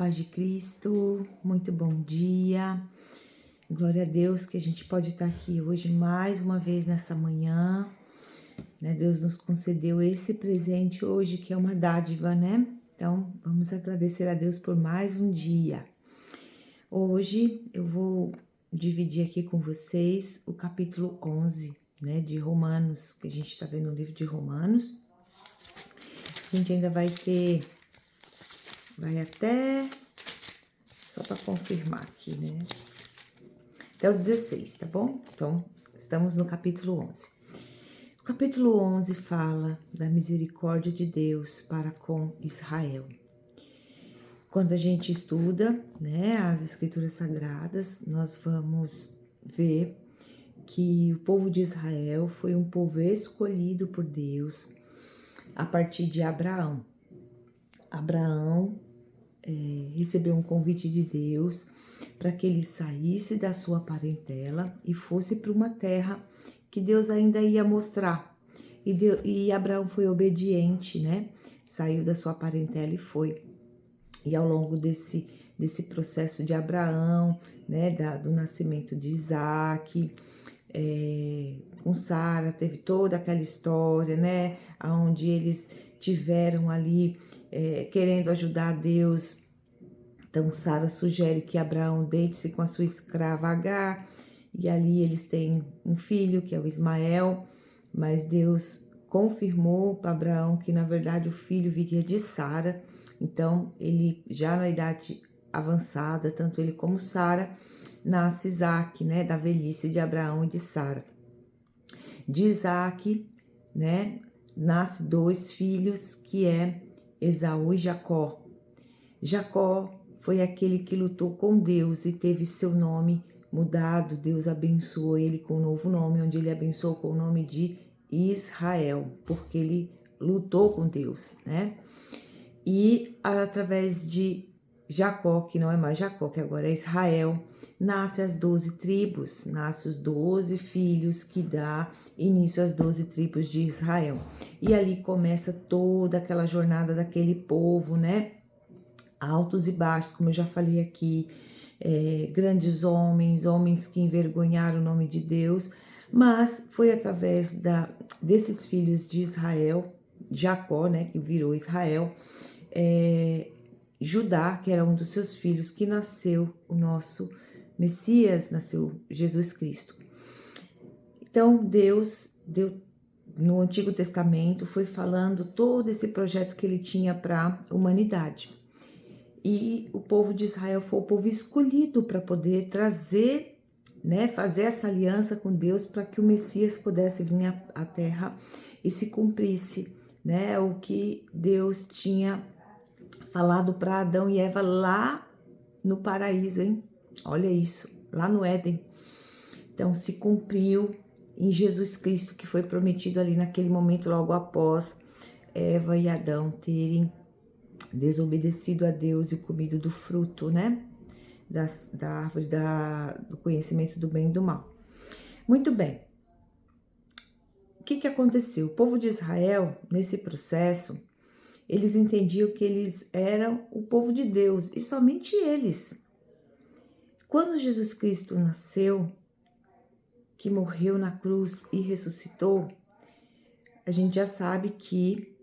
paz de Cristo, muito bom dia. Glória a Deus que a gente pode estar aqui hoje mais uma vez nessa manhã, né? Deus nos concedeu esse presente hoje que é uma dádiva, né? Então, vamos agradecer a Deus por mais um dia. Hoje eu vou dividir aqui com vocês o capítulo 11, né, de Romanos, que a gente está vendo no livro de Romanos. A gente ainda vai até, só para confirmar aqui, né? Até o 16, tá bom? Então, estamos no capítulo 11. O capítulo 11 fala da misericórdia de Deus para com Israel. Quando a gente estuda, né, as escrituras sagradas, nós vamos ver que o povo de Israel foi um povo escolhido por Deus a partir de Abraão. Abraão recebeu um convite de Deus para que ele saísse da sua parentela e fosse para uma terra que Deus ainda ia mostrar. E Abraão foi obediente, né? Saiu da sua parentela e foi. E ao longo desse processo de Abraão, né, do nascimento de Isaac, com Sara, teve toda aquela história, né, onde eles tiveram ali querendo ajudar Deus. Então Sara sugere que Abraão deite-se com a sua escrava Agar, e ali eles têm um filho, que é o Ismael, mas Deus confirmou para Abraão que na verdade o filho viria de Sara. Então ele já na idade avançada, tanto ele como Sara, nasce Isaac, né, da velhice de Abraão e de Sara. De Isaac, né, nasce 2 filhos, que é Esaú e Jacó. Jacó foi aquele que lutou com Deus e teve seu nome mudado. Deus abençoou ele com um novo nome, onde ele abençoou com o nome de Israel, porque ele lutou com Deus, né? E através de Jacó, que não é mais Jacó, que agora é Israel, nasce as 12 tribos, nasce os 12 filhos que dá início às 12 tribos de Israel. E ali começa toda aquela jornada daquele povo, né? Altos e baixos, como eu já falei aqui, grandes homens que envergonharam o nome de Deus, mas foi através desses filhos de Israel, Jacó, né, que virou Israel, Judá, que era um dos seus filhos, que nasceu o nosso Messias, nasceu Jesus Cristo. Então, Deus deu no Antigo Testamento, foi falando todo esse projeto que ele tinha para a humanidade. E o povo de Israel foi o povo escolhido para poder trazer, né, fazer essa aliança com Deus para que o Messias pudesse vir à terra e se cumprisse, né, o que Deus tinha falado para Adão e Eva lá no paraíso, hein? Olha isso, lá no Éden. Então se cumpriu em Jesus Cristo, que foi prometido ali naquele momento, logo após Eva e Adão terem desobedecido a Deus e comido do fruto, né, da árvore do conhecimento do bem e do mal. Muito bem. O que aconteceu? O povo de Israel, nesse processo, eles entendiam que eles eram o povo de Deus, e somente eles. Quando Jesus Cristo nasceu, que morreu na cruz e ressuscitou, a gente já sabe que,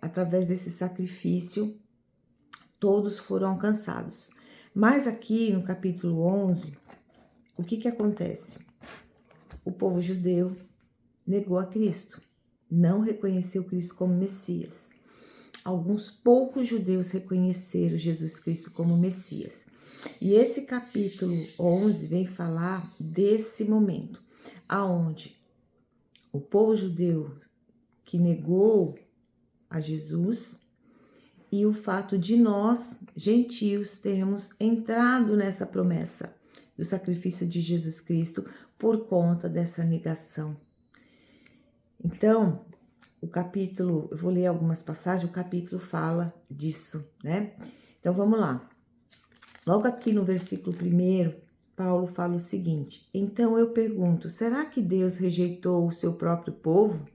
através desse sacrifício, todos foram alcançados. Mas aqui no capítulo 11, o que acontece? O povo judeu negou a Cristo, não reconheceu Cristo como Messias. Alguns poucos judeus reconheceram Jesus Cristo como Messias. E esse capítulo 11 vem falar desse momento, aonde o povo judeu que negou a Jesus, e o fato de nós, gentios, termos entrado nessa promessa do sacrifício de Jesus Cristo por conta dessa negação. Então, o capítulo, eu vou ler algumas passagens, o capítulo fala disso, né? Então, vamos lá. Logo aqui no versículo 1, Paulo fala o seguinte: então eu pergunto, será que Deus rejeitou o seu próprio povo?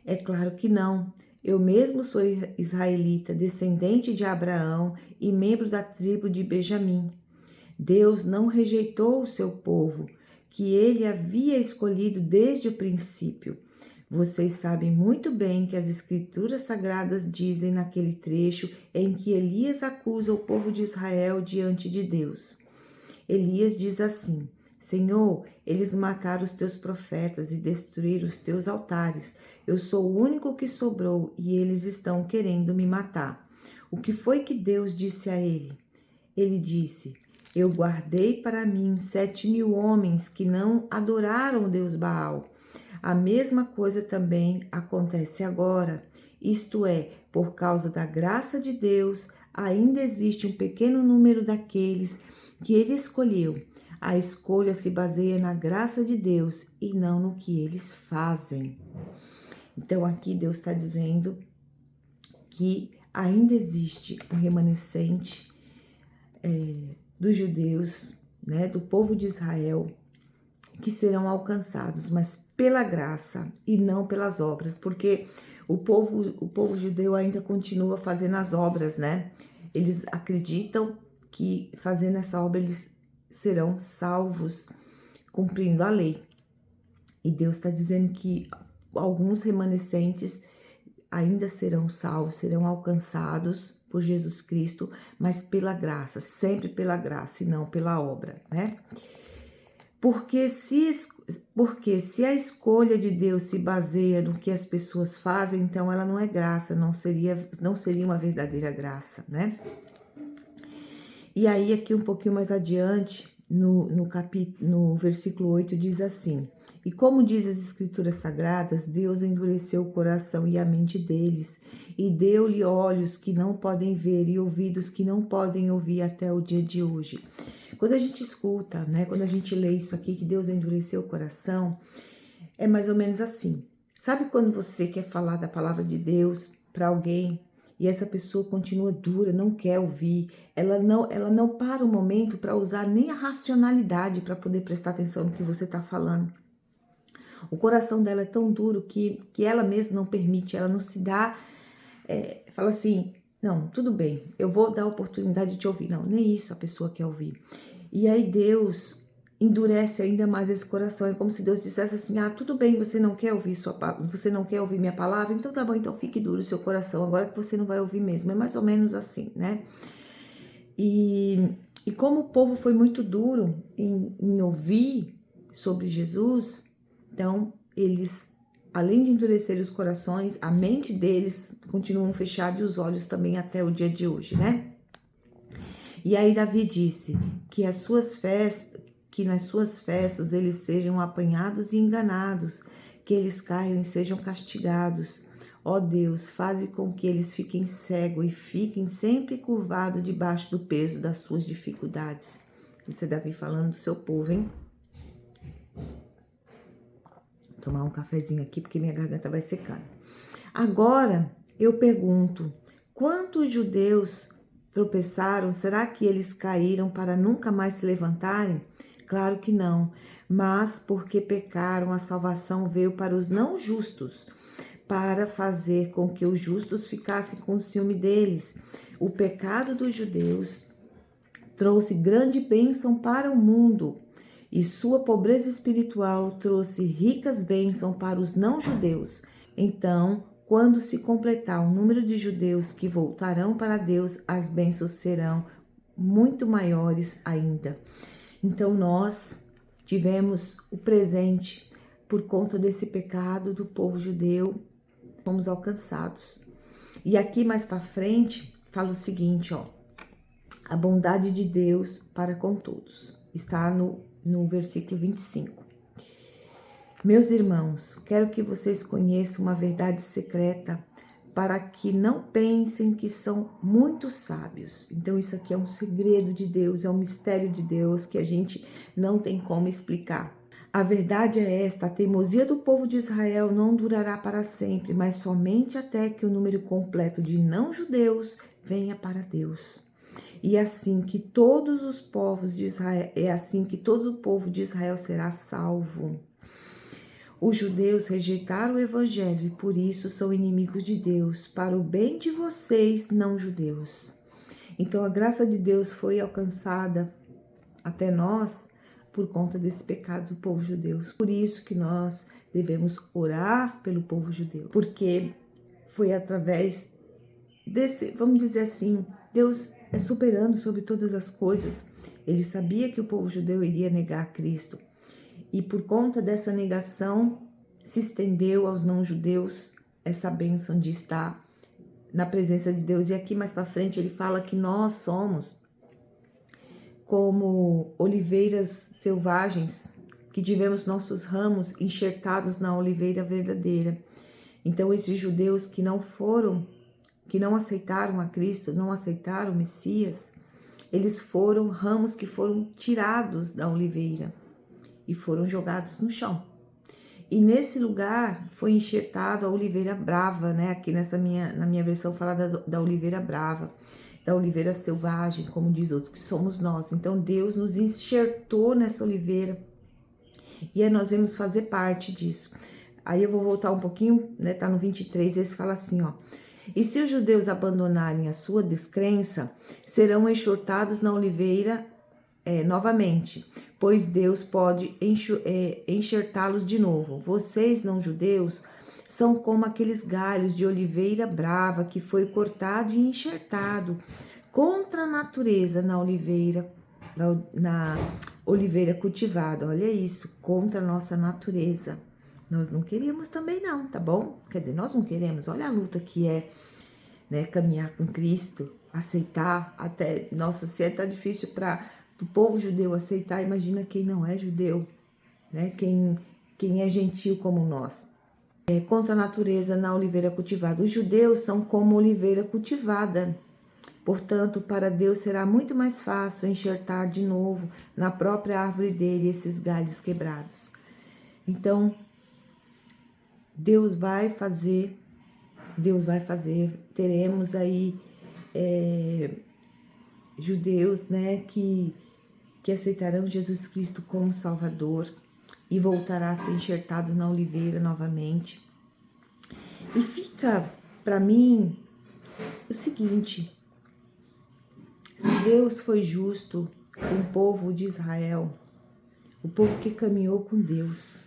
É claro que não. Eu mesmo sou israelita, descendente de Abraão e membro da tribo de Benjamim. Deus não rejeitou o seu povo, que ele havia escolhido desde o princípio. Vocês sabem muito bem que as Escrituras Sagradas dizem naquele trecho em que Elias acusa o povo de Israel diante de Deus. Elias diz assim: Senhor, eles mataram os teus profetas e destruíram os teus altares. Eu sou o único que sobrou e eles estão querendo me matar. O que foi que Deus disse a ele? Ele disse: Eu guardei para mim 7.000 homens que não adoraram o Deus Baal. A mesma coisa também acontece agora. Isto é, por causa da graça de Deus, ainda existe um pequeno número daqueles que ele escolheu. A escolha se baseia na graça de Deus e não no que eles fazem. Então aqui Deus está dizendo que ainda existe um remanescente dos judeus, né, do povo de Israel, que serão alcançados, mas pela graça e não pelas obras, porque o povo judeu ainda continua fazendo as obras, né? Eles acreditam que fazendo essa obra eles serão salvos, cumprindo a lei. E Deus está dizendo que alguns remanescentes ainda serão salvos, serão alcançados por Jesus Cristo, mas pela graça, sempre pela graça e não pela obra, né? Porque se a escolha de Deus se baseia no que as pessoas fazem, então ela não é graça, não seria uma verdadeira graça, né? E aí aqui um pouquinho mais adiante, no versículo 8 diz assim: E como diz as Escrituras Sagradas, Deus endureceu o coração e a mente deles, e deu-lhe olhos que não podem ver e ouvidos que não podem ouvir até o dia de hoje. Quando a gente escuta, né, quando a gente lê isso aqui, que Deus endureceu o coração, é mais ou menos assim. Sabe quando você quer falar da palavra de Deus para alguém e essa pessoa continua dura, não quer ouvir, ela não para um momento para usar nem a racionalidade para poder prestar atenção no que você está falando. O coração dela é tão duro que ela mesma não permite, ela não se dá, fala assim, não, tudo bem, eu vou dar a oportunidade de te ouvir. Não, nem isso a pessoa quer ouvir. E aí Deus endurece ainda mais esse coração. É como se Deus dissesse assim: tudo bem, você não quer ouvir você não quer ouvir minha palavra, então tá bom, então fique duro o seu coração, agora que você não vai ouvir mesmo. É mais ou menos assim, né? E como o povo foi muito duro em ouvir sobre Jesus, então eles, além de endurecer os corações, a mente deles continuam fechada e os olhos também até o dia de hoje, né? E aí Davi disse que nas suas festas eles sejam apanhados e enganados, que eles caiam e sejam castigados. Ó Deus, faze com que eles fiquem cegos e fiquem sempre curvados debaixo do peso das suas dificuldades. Isso é Davi falando do seu povo, hein? Vou tomar um cafezinho aqui porque minha garganta vai secando. Agora eu pergunto, quantos judeus tropeçaram? Será que eles caíram para nunca mais se levantarem? Claro que não, mas porque pecaram, a salvação veio para os não justos, para fazer com que os justos ficassem com ciúme deles. O pecado dos judeus trouxe grande bênção para o mundo, e sua pobreza espiritual trouxe ricas bênçãos para os não-judeus. Então, quando se completar o número de judeus que voltarão para Deus, as bênçãos serão muito maiores ainda. Então, nós tivemos o presente por conta desse pecado do povo judeu, fomos alcançados. E aqui mais para frente, fala o seguinte, ó: a bondade de Deus para com todos. Está no versículo 25. Meus irmãos, quero que vocês conheçam uma verdade secreta, para que não pensem que são muito sábios. Então isso aqui é um segredo de Deus, é um mistério de Deus que a gente não tem como explicar. A verdade é esta: a teimosia do povo de Israel não durará para sempre, mas somente até que o número completo de não-judeus venha para Deus. E assim que todos os povos de Israel, todo o povo de Israel será salvo. Os judeus rejeitaram o evangelho e por isso são inimigos de Deus, para o bem de vocês, não judeus. Então a graça de Deus foi alcançada até nós por conta desse pecado do povo judeu. Por isso que nós devemos orar pelo povo judeu, porque foi através desse, vamos dizer assim, Deus é soberano sobre todas as coisas. Ele sabia que o povo judeu iria negar Cristo. E por conta dessa negação, se estendeu aos não-judeus essa bênção de estar na presença de Deus. E aqui mais para frente ele fala que nós somos como oliveiras selvagens, que tivemos nossos ramos enxertados na oliveira verdadeira. Então esses judeus que não aceitaram a Cristo, não aceitaram o Messias, eles foram ramos que foram tirados da oliveira e foram jogados no chão. E nesse lugar foi enxertado a oliveira brava, né? Aqui na minha versão fala da oliveira brava, da oliveira selvagem, como diz outros, que somos nós. Então Deus nos enxertou nessa oliveira e aí nós vamos fazer parte disso. Aí eu vou voltar um pouquinho, né? Tá no 23, esse fala assim, ó. E se os judeus abandonarem a sua descrença, serão enxertados na oliveira novamente, pois Deus pode enxertá-los de novo. Vocês, não judeus, são como aqueles galhos de oliveira brava que foi cortado e enxertado contra a natureza na oliveira cultivada. Olha isso, contra a nossa natureza. Nós não queríamos também não, tá bom? Quer dizer, nós não queremos. Olha a luta que é, né, caminhar com Cristo, aceitar até... Nossa, se tá difícil para o povo judeu aceitar, imagina quem não é judeu, né? Quem é gentil como nós. Contra a natureza na oliveira cultivada. Os judeus são como oliveira cultivada. Portanto, para Deus será muito mais fácil enxertar de novo na própria árvore dele esses galhos quebrados. Então, Deus vai fazer, teremos aí judeus, né, que aceitarão Jesus Cristo como Salvador e voltará a ser enxertado na oliveira novamente. E fica para mim o seguinte: se Deus foi justo com o povo de Israel, o povo que caminhou com Deus,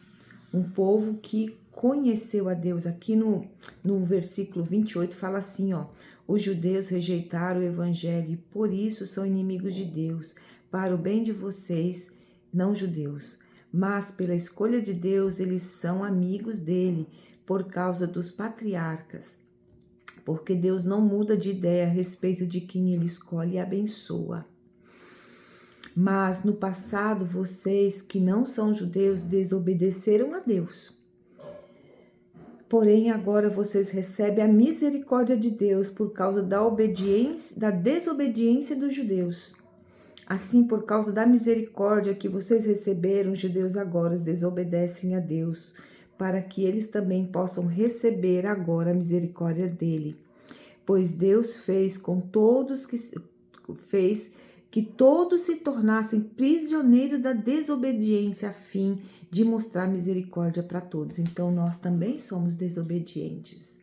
um povo que conheceu a Deus, aqui no versículo 28 fala assim, ó: os judeus rejeitaram o evangelho e por isso são inimigos de Deus, para o bem de vocês, não judeus. Mas pela escolha de Deus, eles são amigos dele, por causa dos patriarcas. Porque Deus não muda de ideia a respeito de quem ele escolhe e abençoa. Mas no passado, vocês que não são judeus desobedeceram a Deus. Porém, agora vocês recebem a misericórdia de Deus por causa da desobediência dos judeus. Assim, por causa da misericórdia que vocês receberam, os judeus agora desobedecem a Deus, para que eles também possam receber agora a misericórdia dele. Pois Deus fez que todos se tornassem prisioneiros da desobediência, a fim de mostrar misericórdia para todos. Então, nós também somos desobedientes.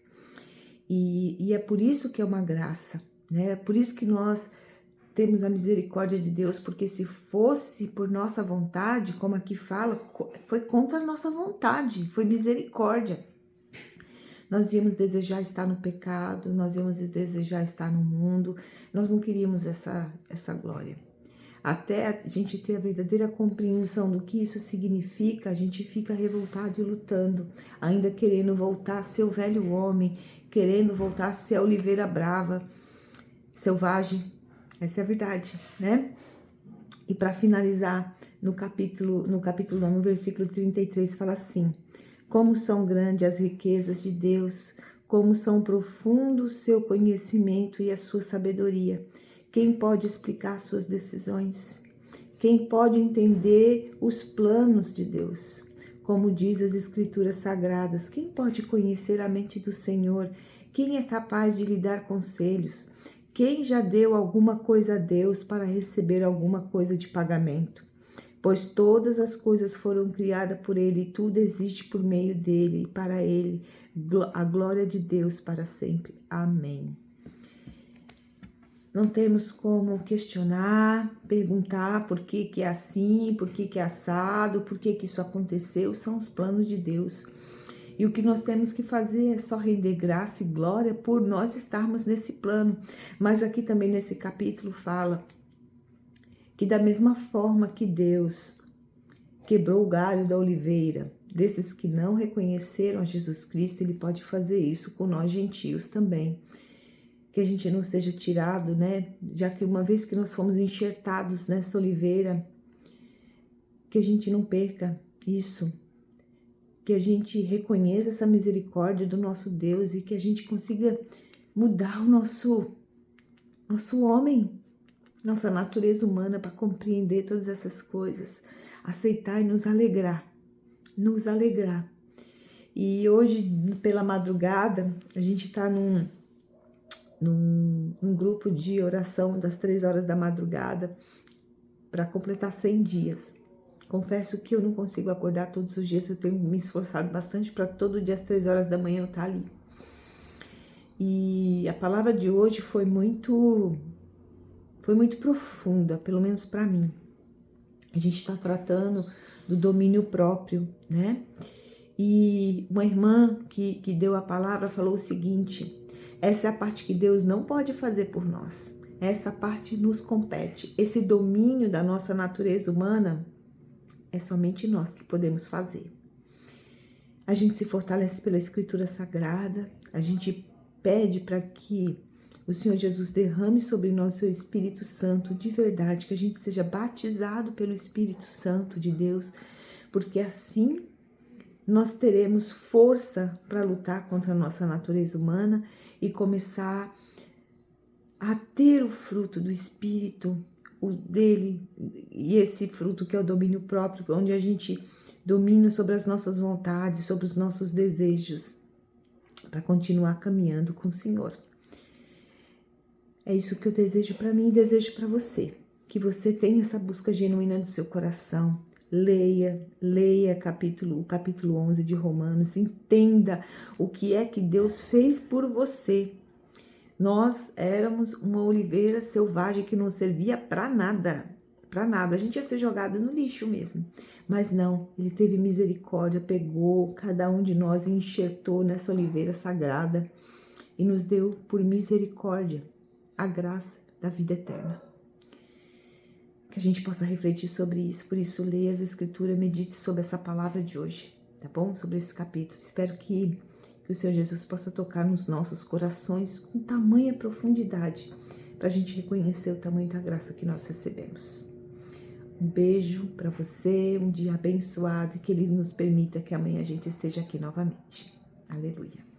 E é por isso que é uma graça, né? É por isso que nós temos a misericórdia de Deus, porque se fosse por nossa vontade, como aqui fala, foi contra a nossa vontade, foi misericórdia. Nós íamos desejar estar no pecado, nós íamos desejar estar no mundo, nós não queríamos essa glória. Até a gente ter a verdadeira compreensão do que isso significa, a gente fica revoltado e lutando, ainda querendo voltar a ser o velho homem, querendo voltar a ser a oliveira brava, selvagem. Essa é a verdade, né? E para finalizar, no versículo 33, fala assim: como são grandes as riquezas de Deus, como são profundos o seu conhecimento e a sua sabedoria. Quem pode explicar suas decisões? Quem pode entender os planos de Deus? Como diz as Escrituras Sagradas, quem pode conhecer a mente do Senhor? Quem é capaz de lhe dar conselhos? Quem já deu alguma coisa a Deus para receber alguma coisa de pagamento? pois todas as coisas foram criadas por ele e tudo existe por meio dele e para ele, a glória de Deus para sempre. Amém. Não temos como questionar, perguntar por que que é assim, por que que é assado, por que que isso aconteceu, são os planos de Deus. E o que nós temos que fazer é só render graça e glória por nós estarmos nesse plano. Mas aqui também nesse capítulo fala que da mesma forma que Deus quebrou o galho da oliveira, desses que não reconheceram a Jesus Cristo, Ele pode fazer isso com nós gentios também. Que a gente não seja tirado, né? Já que uma vez que nós fomos enxertados nessa oliveira, que a gente não perca isso, que a gente reconheça essa misericórdia do nosso Deus e que a gente consiga mudar o nosso homem, nossa natureza humana para compreender todas essas coisas, aceitar e nos alegrar. E hoje, pela madrugada, a gente está num grupo de oração das 3 horas da madrugada para completar 100 dias. Confesso que eu não consigo acordar todos os dias, eu tenho me esforçado bastante para todo dia às 3 horas da manhã eu estar ali. E a palavra de hoje foi muito profunda, pelo menos para mim. A gente está tratando do domínio próprio, né? E uma irmã que deu a palavra falou o seguinte: essa é a parte que Deus não pode fazer por nós. Essa parte nos compete. Esse domínio da nossa natureza humana é somente nós que podemos fazer. A gente se fortalece pela Escritura Sagrada, a gente pede para que o Senhor Jesus derrame sobre nós o seu Espírito Santo de verdade, que a gente seja batizado pelo Espírito Santo de Deus, porque assim nós teremos força para lutar contra a nossa natureza humana e começar a ter o fruto do Espírito, o dele, e esse fruto que é o domínio próprio, onde a gente domina sobre as nossas vontades, sobre os nossos desejos, para continuar caminhando com o Senhor. É isso que eu desejo para mim e desejo para você, que você tenha essa busca genuína do seu coração. Leia o capítulo 11 de Romanos, entenda o que é que Deus fez por você. Nós éramos uma oliveira selvagem que não servia para nada, a gente ia ser jogado no lixo mesmo, mas não, Ele teve misericórdia, pegou cada um de nós e enxertou nessa oliveira sagrada e nos deu por misericórdia a graça da vida eterna. Que a gente possa refletir sobre isso, por isso leia as Escrituras, medite sobre essa palavra de hoje, tá bom? Sobre esse capítulo. Espero que o Senhor Jesus possa tocar nos nossos corações com tamanha profundidade, para a gente reconhecer o tamanho da graça que nós recebemos. Um beijo para você, um dia abençoado e que Ele nos permita que amanhã a gente esteja aqui novamente. Aleluia.